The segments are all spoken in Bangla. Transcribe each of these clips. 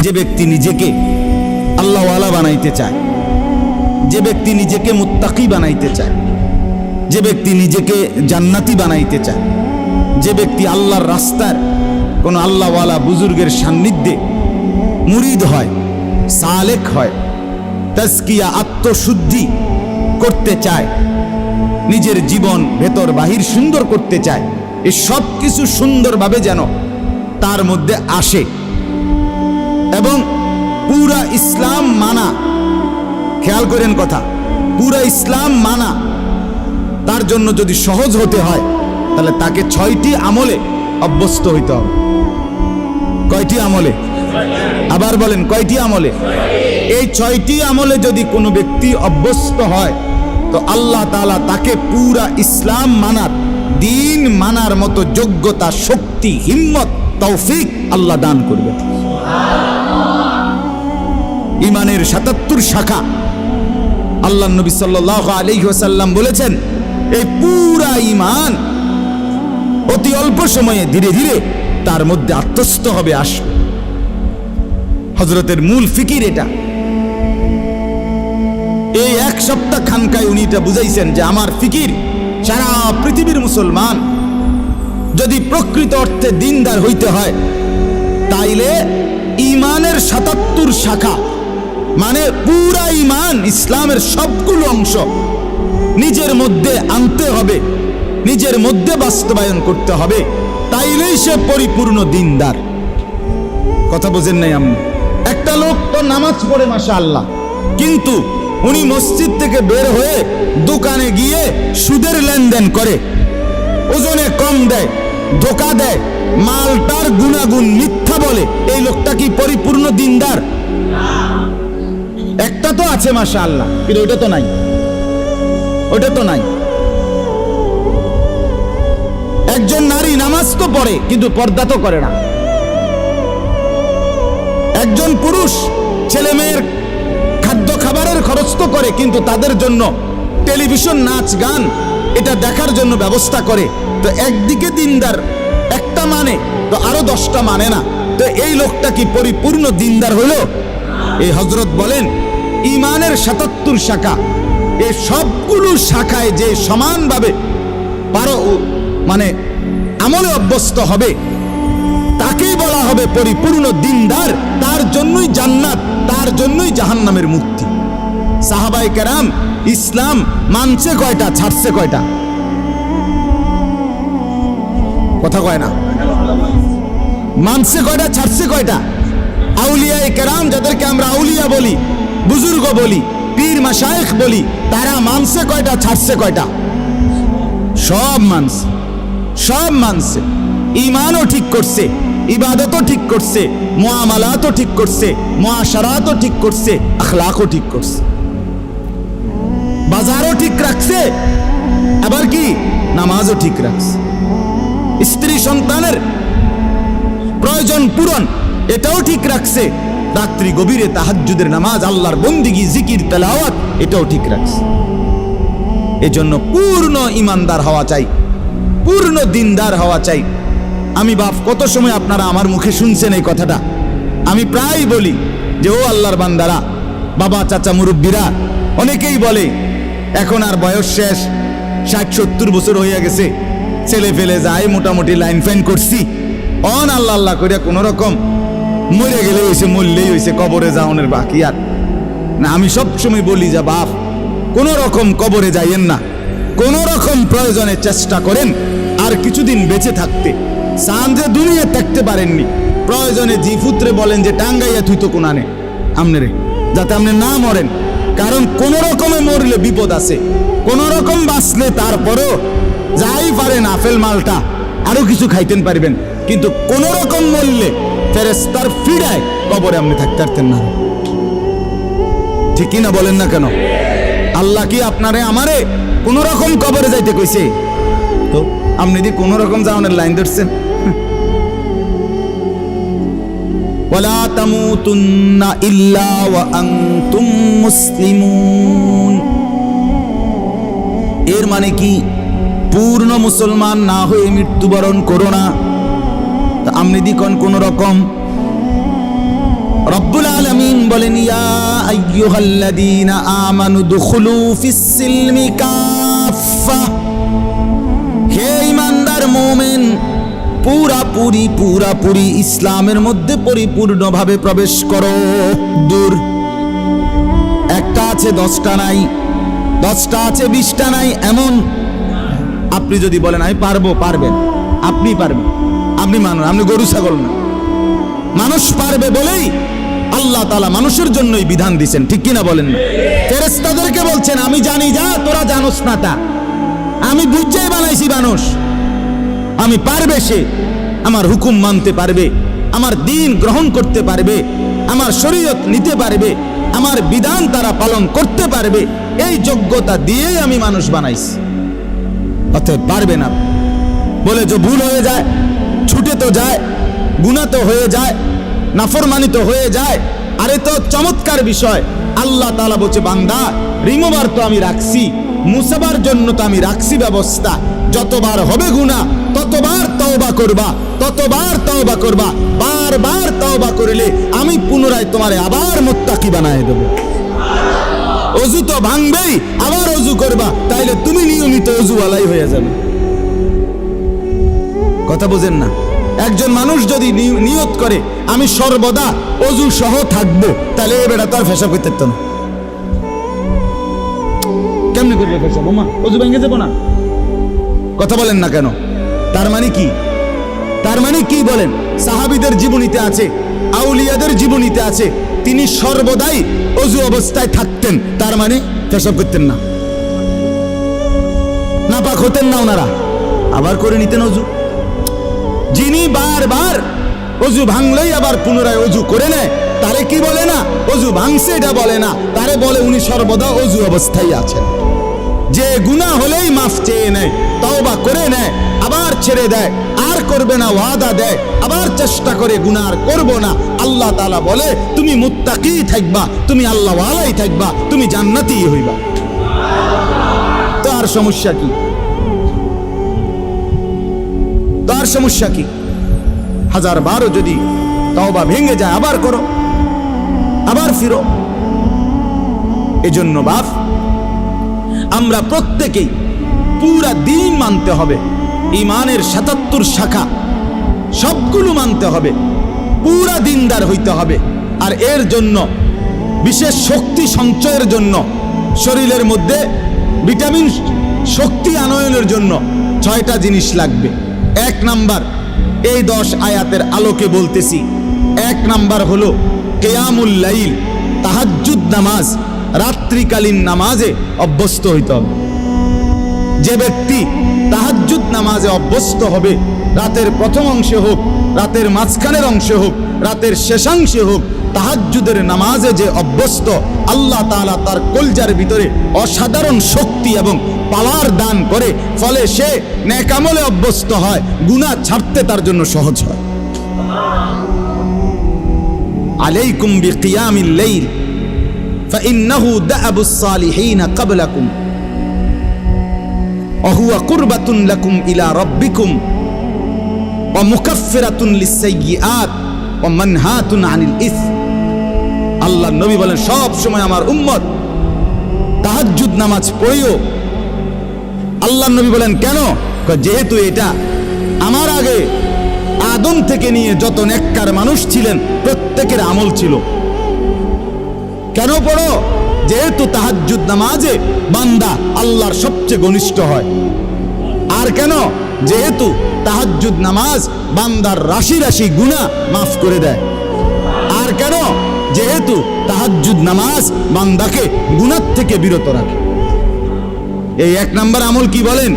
যে ব্যক্তি নিজেকে আল্লাহওয়ালা বানাইতে চায়, যে ব্যক্তি নিজেকে মুত্তাকি বানাইতে চায়, যে ব্যক্তি নিজেকে জান্নাতি বানাইতে চায়, যে ব্যক্তি আল্লাহর রাস্তার কোনো আল্লাহওয়ালা বুজুর্গের সান্নিধ্যে মুরিদ হয়, সালেক হয়, তাজকিয়া আত্মশুদ্ধি করতে চায়, নিজের জীবন ভেতর বাহির সুন্দর করতে চায়, এই সব কিছু সুন্দরভাবে যেন তার মধ্যে আসে এবং পুরা ইসলাম মানা, খেয়াল করেন কথা, পুরা ইসলাম মানা তার জন্য যদি সহজ হতে হয় তাহলে তাকে 6টি আমলে অভ্যস্ত হইতে হবে। কয়টি আমলে? আবার বলেন, কয়টি আমলে? এই 6টি আমলে যদি কোনো ব্যক্তি অভ্যস্ত হয় তো আল্লাহ তাআলা তাকে পুরা ইসলাম মানার, দিন মানার মতো যোগ্যতা, শক্তি, হিম্মত, তৌফিক আল্লাহ দান করবে। ইমানের 77 শাখা আল্লাহ নবী সাল্লাল্লাহু আলাইহি ওয়াসাল্লাম বলেছেন, এই পুরা ঈমান অতি অল্প সময়ে ধীরে ধীরে তার মধ্যে আত্মস্থ হবে, আসবে। হযরতের মূল ফিকির এটা। এই 1 সপ্তাহ খানকায় উনি এটা বুঝাইছেন যে আমার ফিকির, সারা পৃথিবীর মুসলমান যদি প্রকৃত অর্থে দিনদার হইতে হয় তাইলে ঈমানের 77 শাখা মানে পুরা ঈমান, ইসলামের সবগুলো অংশ নিজের মধ্যে আনতে হবে, নিজের মধ্যে বাস্তবায়ন করতে হবে, তাইলেই সে পরিপূর্ণ দিনদার। কথা বোঝেন নাই আপনি? একটা লোক তো নামাজ পড়ে মাশাআল্লাহ, কিন্তু উনি মসজিদ থেকে বের হয়ে দোকানে গিয়ে সুদের লেনদেন করে, ওজনে কম দেয়, ধোকা দেয়, মালটার গুণাগুণ মিথ্যা বলে, এই লোকটা কি পরিপূর্ণ দিনদার? একটা তো আছে মাশাআল্লাহ, কিন্তু ওইটা তো নাই, ওইটা তো নাই। একজন নারী নামাজ তো পড়ে কিন্তু পর্দা তো করে না। একজন পুরুষ ছেলে মেয়ের খাদ্য খাবারের খরচ তো করে, কিন্তু তাদের জন্য টেলিভিশন, নাচ গান এটা দেখার জন্য ব্যবস্থা করে। তো একদিকে দিনদার একটা মানে তো আরো 10টা মানে না, তো এই লোকটা কি পরিপূর্ণ দিনদার হলো? এই হযরত বলেন ঈমানের 77 শাখা, এই সবগুলো শাখায় যে সমানভাবে মানে আমলে অভ্যস্ত হবে তাকেই বলা হবে পরিপূর্ণ দিনদার। তার জন্যই জান্নাত, তার জন্যই জাহান্নামের মুক্তি। সাহাবায়ে কেরাম ইসলাম মানছে কয়টা, ছাড়ছে কয়টা? কথা কয় না। মানছে কয়টা, ছাড়ছে কয়টা? আউলিয়ায়ে কেরাম, যাদেরকে আমরা আউলিয়া বলি, বুজুর্গ বলি, পীর মাশায়েখ বলি, তারা মানছে কয়টা, ছাড়ছে কয়টা? সব মানছে, সব মানছে। ঈমানও ঠিক করছে, ইবাদতও ঠিক করছে, মুআমালাতও ঠিক করছে, মুআশারাতও ঠিক করছে, আখলাকও ঠিক করছে, বাজারও ঠিক রাখছে, আবার কি নামাজও ঠিক রাখছে। স্ত্রী সন্তানের প্রয়োজন পূরণ এটাও ঠিক রাখছে, রাত্রি গভীরে তাহাজ্জুদের নামাজ, আল্লাহর বন্দিগি, জিকির, তেলাওয়াত এটাও ঠিক রাখছে। এজন্য পূর্ণ ঈমানদার হওয়া চাই, পূর্ণ দিনদার হওয়া চাই। আমি বাপ কত সময় আপনারা আমার মুখে শুনছেন এই কথাটা, আমি প্রায় বলি যে ও আল্লাহর বান্দারা, বাবা, চাচা, মুরব্বীরা অনেকেই বলে এখন আর বয়স শেষ, 60-70 বছর হয়ে গেছে, ছেলে ফেলে যায়, মোটামুটি লাইন ফাইন করছি, অন আল্লাহ আল্লাহ করিয়া কোন রকম মরে গেলে হয়েছে, মরলেই হয়েছে, কবরে যাওয়ানোর বাকি আর না। আমি সব সময় বলি যে বাপ, কোন রকম কবরে যাইয়েন না, কোন রকম প্রয়োজনে চেষ্টা করেন আর কিছুদিন বেঁচে থাকতে। সামনে দুনিয়া থাকতে পারেননি, প্রয়োজনে জি পুত্রে বলেন যে টাঙ্গাইয়া তুই তো কোনানে আমনে, যাতে আপনি না মরেন। কারণ কোন রকমে মরলে বিপদ আছে, কোন রকম বাঁচলে তারপরও যাই পারেন আপেল মালটা আরো কিছু খাইতেন পারবেন, কিন্তু কোন রকম মরলে ফেরেশতার ফিরায় কবরে আপনি থাকতে পারতেন না। ঠিক কিনা বলেন না কেন? আল্লাহ কি আপনারে আমারে কোন রকম কবরে যাইতে কইছে? তো আপনি যদি কোন রকম যাওয়ানোর লাইন ধরছেন। ওয়ালা তামুতুন্না ইল্লা ওয়া আনতুম মুসলিমুন, এর মানে কি পূর্ণ মুসলমান না হয়ে মৃত্যুবরণ করো না। তা আপনি দিকন কোন রকম বলেন, ইয়া আইয়ুহাল্লাযীনা আমানু দুখুলু ফিস-সিলমি কাফা, হে ঈমানদার মুমিন, পুরাপুরি ইসলামের মধ্যে পরিপূর্ণভাবে প্রবেশ করো। দূর, একটা আছে 10টা নাই, 10টা আছে 20টা নাই, এমন আপনি যদি বলেন আমি পারবো, পারবেন, আপনি পারবেন, আপনি মানুষ, আপনি গরু ছাগল না। মানুষ পারবে বলেই আল্লাহ তাআলা মানুষের জন্যই বিধান দিয়েছেন, ঠিক কিনা বলেন না? ফেরেশতাদেরকে বলছেন আমি জানি যা তোরা জানোস না তা, আমি বুঝেই বানাইছি মানুষ, আমি পারবে সে আমার হুকুম মানতে পারবে, আমার দ্বীন গ্রহণ করতে পারবে, আমার শরীয়ত নিতে পারবে, আমার বিধান তারা পালন করতে পারবে, এই যোগ্যতা দিয়েই আমি মানুষ বানাইছি। অতএব পারবে না বলে যে ভুল হয়ে যায়, ছুটে তো যায়, গুনাহ তো হয়ে যায়, নাফরমানি তো হয়ে যায়। আরে তো চমৎকার বিষয়, আল্লাহ তাআলা বলছে বান্দা রিমুভার তো আমি রাখছি, মুসাবার জন্য তো আমি রাখছি ব্যবস্থা। যতবার হবে গুনাহ ততবার তওবা করবা, ততবার তওবা করবা, বারবার তওবা করলে আমি পুনরায় তোমারে আবার মুত্তাকি বানায় দেব। অজু তো ভাঙবেই, আবার অজু করবা, তাইলে তুমি নিয়মিত অজুওয়ালাই হয়ে যাবে। কথা বোঝেন না? একজন মানুষ যদি নিয়ত করে আমি সর্বদা অজু সহ থাকবো, তাহলে এ বেটা তো আর ফেসা করতে পারতো না। কেমনে করবে ফেসা? বোমা অজু ভেঙে যাবো না? কথা বলেন না কেন? তার মানে কি? তার মানে কি বলেন? সাহাবীদের জীবনীতে আছে, আউলিয়াদের জীবনীতে আছে, তিনি সর্বদাই অজু অবস্থায় থাকতেন, তার মানে পেশাব করতেন না, নাপাক হতেন না ওনারা, আবার করে নিতেন অজু। যিনি বারবার অজু ভাঙলেই আবার পুনরায় অজু করে নেয়, তারে কি বলে না অজু ভাঙছে এটা বলে না, তারে বলে উনি সর্বদা অজু অবস্থায় আছেন। যে গুনাহ হলেই মাফ চেয়ে নেয়, তওবা করে নেয়, আবার ছেড়ে দেয়, আর করবে না ওয়াদা দেয়, আবার চেষ্টা করে গুনাহ আর করব না, আল্লাহ তাআলা বলে তুমি মুত্তাকি থাকবা, তুমি আল্লাহ ওয়ালাই থাকবা, তুমি জান্নাতি হইবা। তো আর সমস্যা কি? তো আর সমস্যা কি? 1000বারও যদি তওবা ভেঙে যায় আবার করো, আবার ফিরো। এজন্য বাপ আমরা প্রত্যেকেই পুরা দিন মানতে হবে, ইমানের 77 শাখা সবগুলো মানতে হবে, পুরা দিনদার হইতে হবে। আর এর জন্য বিশেষ শক্তি সঞ্চয়ের জন্য, শরীরের মধ্যে ভিটামিন শক্তি আনয়নের জন্য 6টা জিনিস লাগবে। 1 নাম্বার, এই 10 আয়াতের আলোকে বলতেছি, 1 নাম্বার হলো কিয়ামুল লাইল, তাহাজ্জুদ নামাজ, রাত্রিকালীন নামাজে অভ্যস্ত হইতে হবে। যে ব্যক্তি তাহাজ্জুদ নামাজে অভ্যস্ত হবে, রাতের প্রথম অংশে হোক, রাতের মাঝখানের অংশে হোক, রাতের শেষাংশে হোক, তাহাজ্জুদের নামাজে যে অভ্যস্ত, আল্লাহ তাআলা তার কলজার ভিতরে অসাধারণ শক্তি এবং পাওয়ার দান করে, ফলে সে নেক আমলে অভ্যস্ত হয়, গুনাহ ছাড়তে তার জন্য সহজ হয়। আলাইকুম বিকিয়ামিল লাইল ফাইন্নাহু দাআবুস সালিহিনা ক্বাবলাকুম ওয়া হুয়া কুরবাতুন লাকুম ইলা রাব্বিকুম ওয়া মুকাফফিরাতুন লিস-সাইয়্যাত ওয়া মানহাতুন আনিল ইসম। আল্লাহর নবী বলেন সব সময় আমার উম্মত তাহাজ্জুদ নামাজ পড়িও। আল্লাহর নবী বলেন কেন? যেহেতু এটা আমার আগে আদম থেকে নিয়ে যত নেককার মানুষ ছিলেন প্রত্যেকের আমল ছিল। কেন পড়ো? যেহেতু তাহাজ্জুদ নামাজে বান্দা আল্লাহর সবচেয়ে ঘনিষ্ঠ হয়। আর কেন? যেহেতু তাহাজ্জুদ নামাজ বান্দার রাশি রাশি গুনাহ মাফ করে দেয়। আর কেন? যেহেতু তাহাজ্জুদ নামাজ বান্দাকে গুনাহ থেকে বিরত রাখে। এই 1 নাম্বার আমল কি বলেন?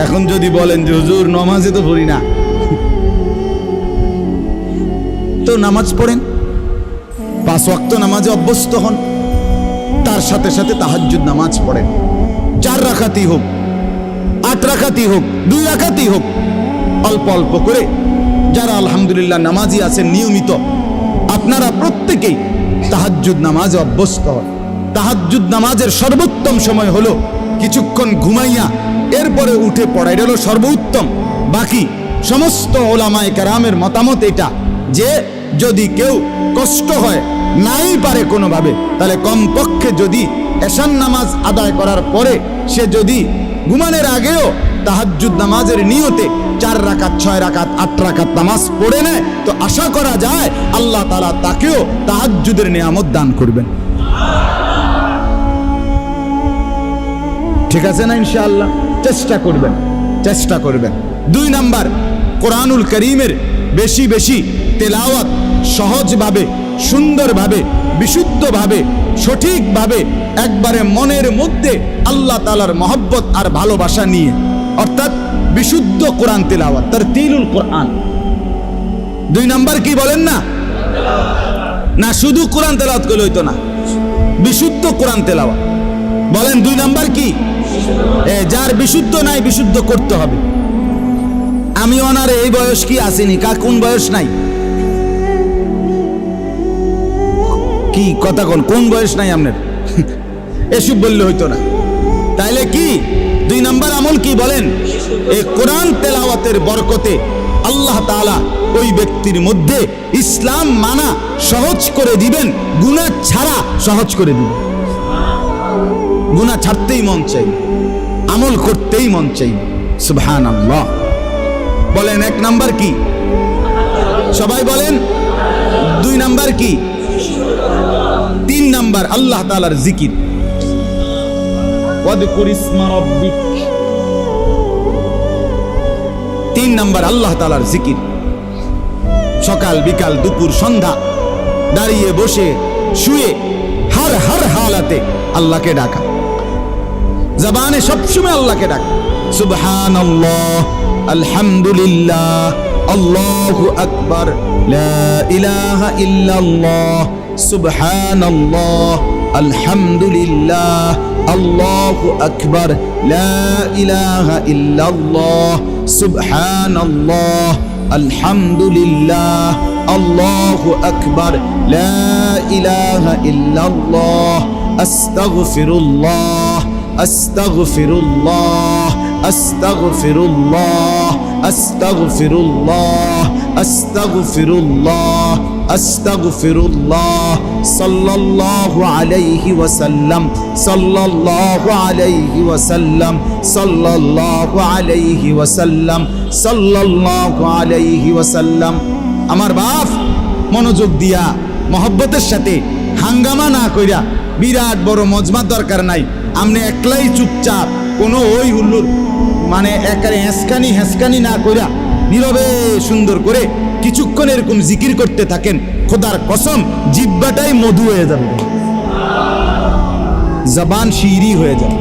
এখন যদি বলেন যে হুজুর নামাজে তো পড়ি না, তো নামাজ পড়েন, 5 ওয়াক্ত নামাজে অভ্যস্ত হন, তার সাথে সাথে তাহাজ্জুদ নামাজ পড়েন। 4 রাকাতই হোক, 8 রাকাতই হোক, 2 রাকাতই হোক, অল্প অল্প করে যারা আলহামদুলিল্লাহ নামাজি আছেন নিয়মিত, আপনারা প্রত্যেকেই তাহাজ্জুদ নামাজে অভ্যস্ত হন। তাহাজ্জুদ নামাজের সর্বোত্তম সময় হলো কিছুক্ষণ ঘুমাইয়া এরপরে উঠে পড়া, এটা হলো সর্বোত্তম। বাকি সমস্ত ওলামায়ে কেরামের মতামত এটা যে যদি কেউ কষ্ট হয় নাই পারে কোনোভাবে, তাহলে কমপক্ষে যদি এশার নামাজ আদায় করার পরে সে যদি ঘুমানোর আগেও তাহাজ্জুদ নামাজের নিয়তে 4 রাকাত 6 রাকাত 8 রাকাত নামাজ পড়ে নেয়, তো আশা করা যায় আল্লাহ তাআলা তাকেও তাহাজ্জুদের নিয়ামত দান করবেন। ঠিক আছে না? ইনশাআল্লাহ চেষ্টা করবেন, চেষ্টা করবেন। 2 নাম্বার, কোরআনুল কারীমের বেশি বেশি তেলাওয়াত, সহজভাবে, সুন্দরভাবে, বিশুদ্ধভাবে, সঠিকভাবে, একবারে মনের মধ্যে আল্লাহ তাআলার মহব্বত আর ভালোবাসা নিয়ে, অর্থাৎ বিশুদ্ধ কোরআন তেলাওয়াত, তারতিলুল কোরআন। 2 নাম্বার কি বলেন না? না শুধু কোরআন তেলাওয়াত করলে হইতো না, বিশুদ্ধ কোরআন তেলাওয়াত। বলেন 2 নাম্বার কি? যার বিশুদ্ধ নাই, বিশুদ্ধ করতে হবে। আমি ওনার এই বয়স কি আসেনি, কোন বয়স নাই? কি কথা কোন বয়স নাই আপনার? এসব বললে হইতো না। তাইলে কি 2 নাম্বার আমল কি বলেন? এই কোরআন তেলাওয়াতের বরকতে আল্লাহ তাআলা ওই ব্যক্তির মধ্যে ইসলাম মানা সহজ করে দিবেন, গুনাহ ছাড়া সহজ করে দিবেন। গুনাহ ছাড়তেই মন চাই, আমল করতেই মন চাই। সুবহানাল্লাহ। বলেন 1 নাম্বার কি? সবাই বলেন। 2 নাম্বার কি? 3 নাম্বার আল্লাহ তাআলার জিকির। ওয়াদকুর ইসমা রাব্বিক। 3 নাম্বার আল্লাহ তাআলার জিকির। সকাল বিকাল দুপুর সন্ধ্যা দাঁড়িয়ে বসে শুয়ে হর হালাতে আল্লাহকে ডাকা, জবানে সবসময় আল্লাহকে ডাকা। সুবহানাল্লাহ, আলহামদুলিল্লাহ, আল্লাহু আকবার, লা ইলাহা ইল্লাল্লাহ, সুবহানাল্লাহ, আলহামদুলিল্লাহ, আল্লাহু আকবার, লা ইলাহা ইল্লাল্লাহ, সুবহানাল্লাহ, আলহামদুলিল্লাহ, আল্লাহু আকবার, লা ইলাহা ইল্লাল্লাহ, আস্তাগফিরুল্লাহ, আস্তাগফিরুল্লাহ, আস্তাগফিরুল্লাহ, আস্তাগফিরুল্লাহ, আস্তাগফিরুল্লাহ, আস্তাগফিরুল্লাহ, সাল্লাল্লাহু আলাইহি ওয়াসাল্লাম, সাল্লাল্লাহু আলাইহি ওয়াসাল্লাম, সাল্লাল্লাহু আলাইহি ওয়াসাল্লাম, সাল্লাল্লাহু আলাইহি ওয়াসাল্লাম। আমার বাপ মনোযোগ দিয়া মহব্বতের সাথে হাঙ্গামা না কইরা, বিরাট বড় মজমার দরকার নাই, আপনি একলাই চুপচাপ কোনো ওই হুল্লুর মানে একারে হেসকানি না কইরা নীরবে সুন্দর করে কিছুক্ষণ এরকম জিকির করতে থাকেন, খোদার কসম জিহ্বাটাই মধু হয়ে যাবে, জবান শিরি হয়ে যাবে,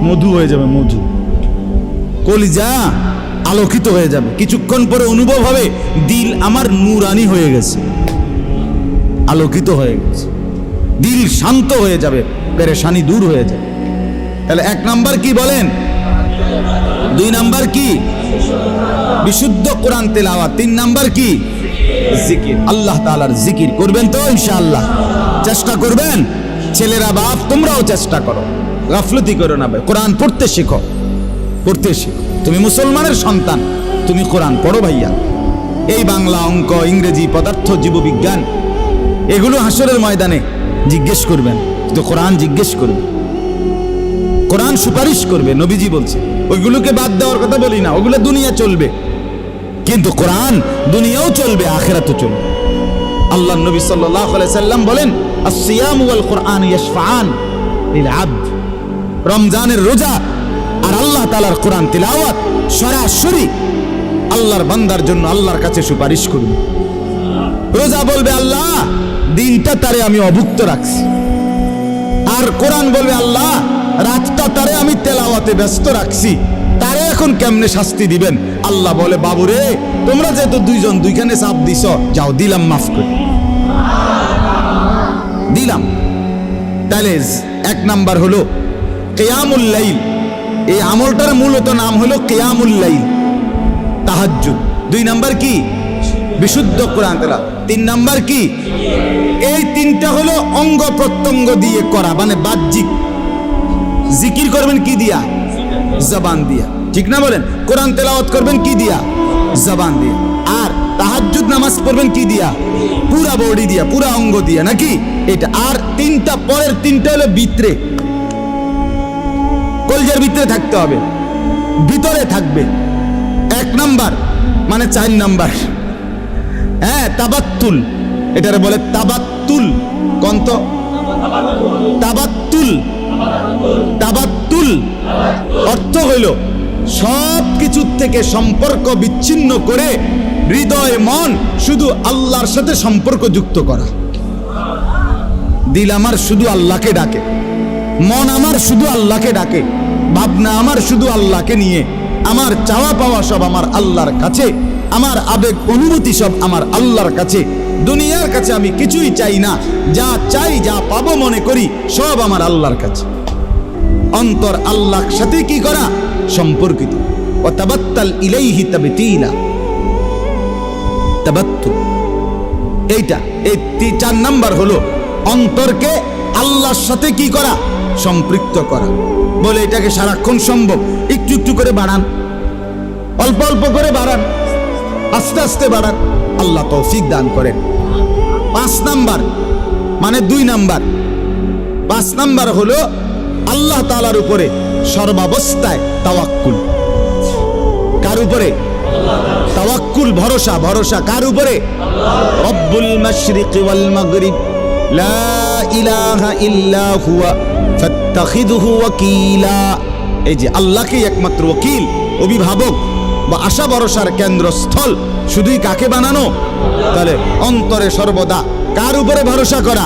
মধু হয়ে যাবে, মধু। কলিজা আলোকিত হয়ে যাবে। কিছুক্ষণ পরে অনুভব হবে দিল আমার নূরানি হয়ে গেছে, আলোকিত হয়ে গেছে, দিল শান্ত হয়ে যাবে, পেরেশানি দূর হয়ে যাবে। তাহলে 1 নাম্বার কি বলেন? 2 নাম্বার কি? বিশুদ্ধ কোরআন তেলাওয়াত। 3 নাম্বার কি? জিকির। আল্লাহ তাআলার জিকির করবেন তো ইনশাআল্লাহ? চেষ্টা করবেন। ছেলেরা বাপ তোমরাও চেষ্টা করো, গাফলতি করো না ভাই। কোরআন পড়তে শেখো, পড়তে শেখো। তুমি মুসলমানের সন্তান, তুমি কোরআন পড়ো ভাইয়া। এই বাংলা, অঙ্ক, ইংরেজি, পদার্থ, জীববিজ্ঞান এগুলো হাসরের ময়দানে জিজ্ঞেস করবেন, তো কোরআন জিজ্ঞেস করবে, কোরআন সুপারিশ করবে। নবীজি বলছে ওইগুলোকে বাদ দেওয়ার কথা বলি না, ওগুলো দুনিয়া চলবে, কিন্তু কোরআন দুনিয়াও চলবে, আখিরাতও চলবে। আল্লাহ নবী সাল্লাল্লাহু আলাইহি সাল্লাম বলেন আসসিয়াম ওয়াল কোরআন ইয়াশফাআন লিল আবদ। রমজানের রোজা আর আল্লাহ তাআলার কোরআন তিলাওয়াত সরাসরি আল্লাহর বান্দার জন্য আল্লাহর কাছে সুপারিশ করবে। রোজা বলবে আল্লাহ দিনটা তারে আমি অভুক্ত রাখছি, আর কোরআন বলবে আল্লাহ রাতটা তারে আমি তেলাওয়াতে ব্যস্ত রাখছি, তারে এখন কেমনে শাস্তি দিবেন? আল্লাহ বলে বাবুরে তোমরা যেহেতু 2 জন 2খানে চাপ দিছ, যাও দিলাম, মাফ করে দিলাম। তাহলে 1 নাম্বার হলো কিয়ামুল লাইল। এই আমলটার মূলত নাম হলো কিয়ামুল লাইল, তাহাজ্জুদ। 2 নাম্বার কি? বিশুদ্ধ কোরআন তেলাওয়াত। 3 নাম্বার কি? এই 3টা হলো অঙ্গ প্রত্যঙ্গ দিয়ে করা, মানে বাহ্যিক। জিকির করবেন কি দিয়া? জবান দিয়া, ঠিক না বলেন? কোরআন তেলাওয়াত করবেন কি দিয়া? জবান দিয়া। আর তাহাজ্জুদ নামাজ পড়বেন কি দিয়া? পুরা বডি দিয়া, পুরা অঙ্গ দিয়া, নাকি? এটা। আর তিনটা, পরের তিনটা হলো ভিতরে, কলজের ভিতরে থাকতে হবে, ভিতরে থাকবে। 1 নাম্বার মানে 4 নাম্বার, হ্যাঁ, তাবাত্তুল, এটারে বলে তাবাত্তুল। কন্ত তাবাত্তুল, তাবাত্তুল অর্থ হইল সব কিছুর থেকে সম্পর্ক বিচ্ছিন্ন করে হৃদয় মন শুধু আল্লাহর সাথে সম্পর্ক যুক্ত করা। দিল আমার শুধু আল্লাহকে ডাকে, মন আমার শুধু আল্লাহকে ডাকে, ভাবনা আমার শুধু আল্লাহকে নিয়ে, আমার চাওয়া পাওয়া সব আমার আল্লাহর কাছে, আমার আবেগ অনুভূতি সব আমার আল্লাহর কাছে। দুনিয়ার কাছে আমি কিছুই চাই না, যা চাই, যা পাবো মনে করি সব আমার আল্লাহর কাছে। অন্তর আল্লাহর সাথে কি করা? সম্পর্কিত। ওয়া তাবাত্তাল ইলাইহি তাবতীলা, তাবাত্তুল। এইটা, এই 4 নাম্বার হলো অন্তরকে আল্লাহর সাথে কি করা? সম্পৃক্ত করা। বলে এটাকে সারাক্ষণ সম্ভব? একটু একটু করে বাড়ান, অল্প অল্প করে বাড়ান, আস্তে আস্তে বাড়ান, আল্লাহ তৌফিক দান করেন। 5 নাম্বার মানে 2 নাম্বার। 5 নাম্বার হলো আল্লাহ তাআলার উপরে সর্বাবস্থায় তাওয়াক্কুল। কার উপরে? তাওয়াক্কুল, ভরসা। ভরসা কার উপরে? রব্বুল মাশরিক ওয়াল মাগরিব লা ইলাহা ইল্লা হুয়া ফাত্তাখিযহু ওয়াকিলা। এই যে আল্লাহকেই একমাত্র ওকিল, অভিভাবক বা আশা ভরসার কেন্দ্রস্থল শুধুই কাকে বানানো? তাহলে অন্তরে সর্বদা কার উপরে ভরসা করা?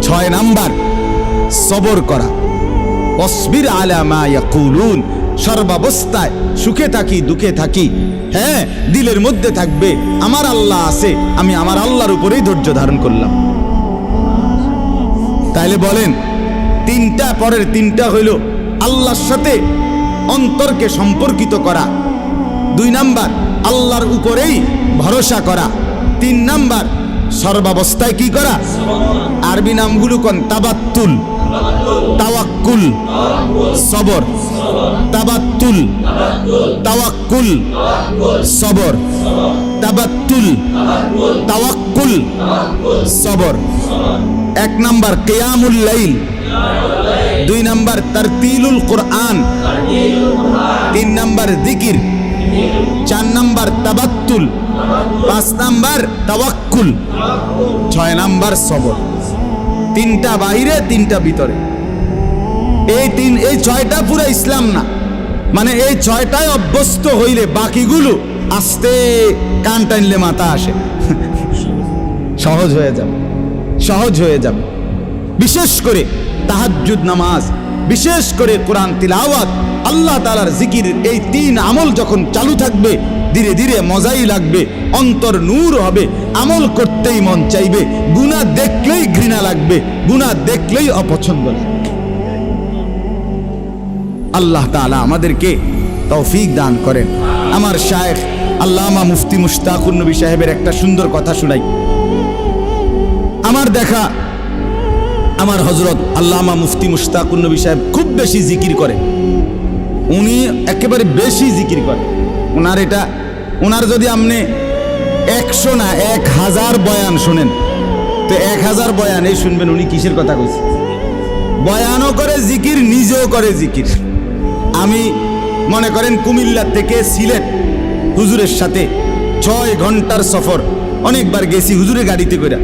6 নাম্বার সবর করা। অসবির আলা মা ইয়াকুলুন, সর্বাবস্থায় সুখে থাকি দুঃখে থাকি, হ্যাঁ, দিলের মধ্যে থাকবে আমার আল্লাহ আছে, আমি আমার আল্লাহর উপরেই ধৈর্য ধারণ করলাম। তাইলে বলেন, তিনটা, পরের তিনটা হইল আল্লাহর সাথে অন্তরকে সম্পর্কিত করা। 2 নাম্বার আল্লাহর উপরেই ভরসা করা। 3 নাম্বার সর্বাবস্থায় কি করা? আরবি নামগুলো কোন? তাবাত্তুল, তাওয়াক্কুল, সবর। তাবাত্তুল, তাওয়াক্কুল, সবর। তাবাত্তুল, তাওয়াক্কুল, সবর। 1 নাম্বার কিয়ামুল লাইল, 2 নাম্বার তারতিলুল কোরআন, 3 নাম্বার জিকির, 4 নাম্বার তাবাত্তুল, 5 নাম্বার তাওয়াক্কুল, 6 নাম্বার সবর। 3টা বাইরে, 3টা ভিতরে। এই 6টা পুরো ইসলাম না, মানে এই 6টায় অভ্যস্ত হইলে বাকিগুলো আস্তে কান টানলে মাথা আসে, সহজ হয়ে যাবে, সহজ হয়ে যাবে। বিশেষ করে তাহাজ্জুদ নামাজ, বিশেষ করে কোরআন তিলাওয়াত, আল্লাহ তাআলার জিকির, এই 3 আমল যখন চালু থাকবে ধীরে ধীরে মজাই লাগবে, অন্তর নূর হবে, আমল করতেই মন চাইবে, গুনাহ দেখলেই ঘৃণা লাগবে, গুনাহ দেখলেই অপছন্দ লাগবে। আল্লাহ তাআলা আমাদেরকে তৌফিক দান করেন। আমার শায়েখ আল্লামা মুফতি মুশতাকুর নবী সাহেবের একটা সুন্দর কথা শুনাই। আমার দেখা আমার হযরত আল্লামা মুফতি মুশতাকুর নবী সাহেব খুব বেশি জিকির করে, উনি একেবারে বেশি জিকির করে। ওনার যদি আপনি 100 না 1000 বয়ান শোনেন, তো 1000 বয়ানে শুনবেন উনি কিসের কথা কইছে। বয়ানও করে জিকির, নিজেও করে জিকির। আমি মনে করেন কুমিল্লা থেকে সিলেট হুজুরের সাথে 6 ঘন্টার সফর, অনেকবার গেছি হুজুরের গাড়িতে করে।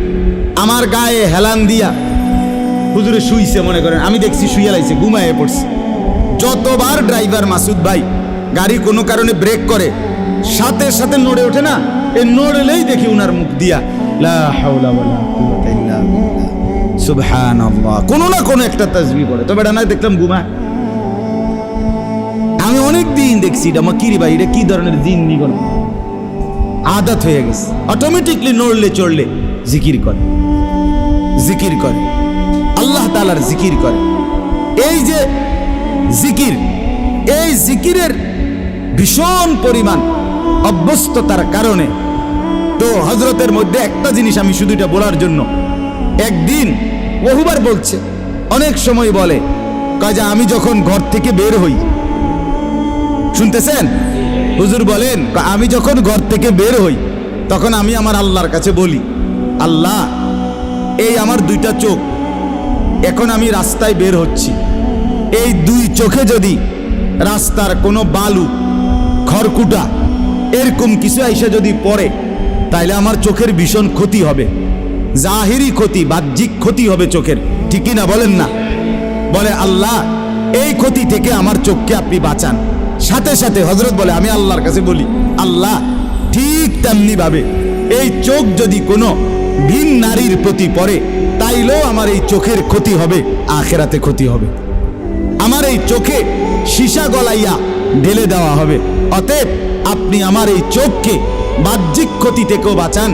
আমার গায়ে হেলান দিয়া হুজুরে শুইছে, মনে করেন আমি দেখছি শুইয়া লাইছে, ঘুমায়ে পড়ছে। যতবার ড্রাইভার মাসুদ ভাই গাড়ি কোনো কারণে ব্রেক করে, সাথে সাথে নড়ে ওঠে না, এই নড়লেই দেখি উনার মুখ দিয়া লা হাওলা ওয়ালা কুওয়াতা ইল্লা বিল্লাহ, সুবহানাল্লাহ, কোনো না কোনো একটা তাসবিহ পড়ে। তবে এটা না দেখলাম ঘুমায়। আমি অনেক দিন দেখছি এটা কিরি ভাই, এটা কি ধরনের জিন্নি কোন আদত হয়ে গেছে, অটোমেটিকলি নড়লে চড়লে জিকির করে, জিকির করে, আল্লাহ তাআলার জিকির করে। এই যে জিকির, এই জিকিরের ভীষণ পরিমাণ অভ্যস্ততার কারণে তো হযরতের মধ্যে একটা জিনিস আমি শুধু এটা বলার জন্য, একদিন বহুবার বলছে, অনেক সময় বলে, কয় যে আমি যখন ঘর থেকে বের হই, শুনতেছেন, হুজুর বলেন, আমি যখন ঘর থেকে বের হই তখন আমি আমার আল্লাহর কাছে বলি, আল্লাহ, এই আমার দুইটা চোখ, এখন আমি রাস্তায় বের হচ্ছি, এই দুই চোখে যদি রাস্তার কোনো বালু, খড়কুটা এরকম কিছু আইসা যদি পড়ে, তাইলে আমার চোখের ভীষণ ক্ষতি হবে, জাহিরি ক্ষতি, বাহ্যিক ক্ষতি হবে চোখের, ঠিকই না বলেন না? বলে, আল্লাহ, এই ক্ষতি থেকে আমার চোখকে আপনি বাঁচান। সাথে সাথে হযরত বলে, আমি আল্লাহর কাছে বলি, আল্লাহ, ঠিক তেমনি ভাবে এই চোখ যদি কোনো ভিন নারীর প্রতি পড়ে, তাইলেও আমার এই চোখের ক্ষতি হবে, আখিরাতে ক্ষতি হবে, আমার এই চোখে সীসা গলাইয়া ঢেলে দেওয়া হবে। অতএব আপনি আমার এই চোখকে বাহ্যিক ক্ষতি থেকেও বাঁচান,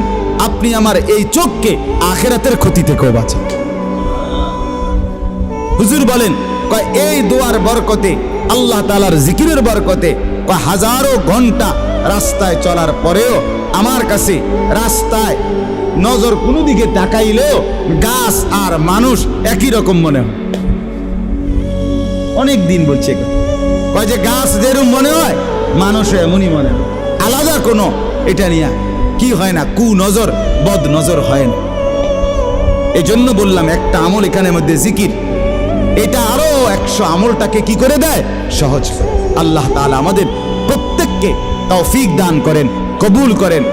আপনি আমার এই চোখকে আখিরাতের ক্ষতি থেকেও বাঁচান। হুজুর বলেন, কয় এই দোয়ার বরকতে, আল্লাহ তাআলার জিকিরের বরকতে, কয় হাজারো ঘন্টা রাস্তায় চলার পরেও আমার কাছে রাস্তায় নজর কোনো দিকে তাকাইলেও গাছ আর মানুষ একই রকম মনে হয়। অনেক দিন বলছে, কয় যে গাছ যেরকম মনে হয় মানুষও এমনই মনে হয়, আলাদা কোনো এটা নিয়ে কি হয় না, কু নজর বদ নজর হয় না। এই জন্য বললাম, একটা আমল এখানের মধ্যে জিকির, এটা আরো 100 আমলটাকে কি করে দেয়, সহজ করে। আল্লাহ তাআলা আমাদের প্রত্যেককে তৌফিক দান করেন, কবুল করেন।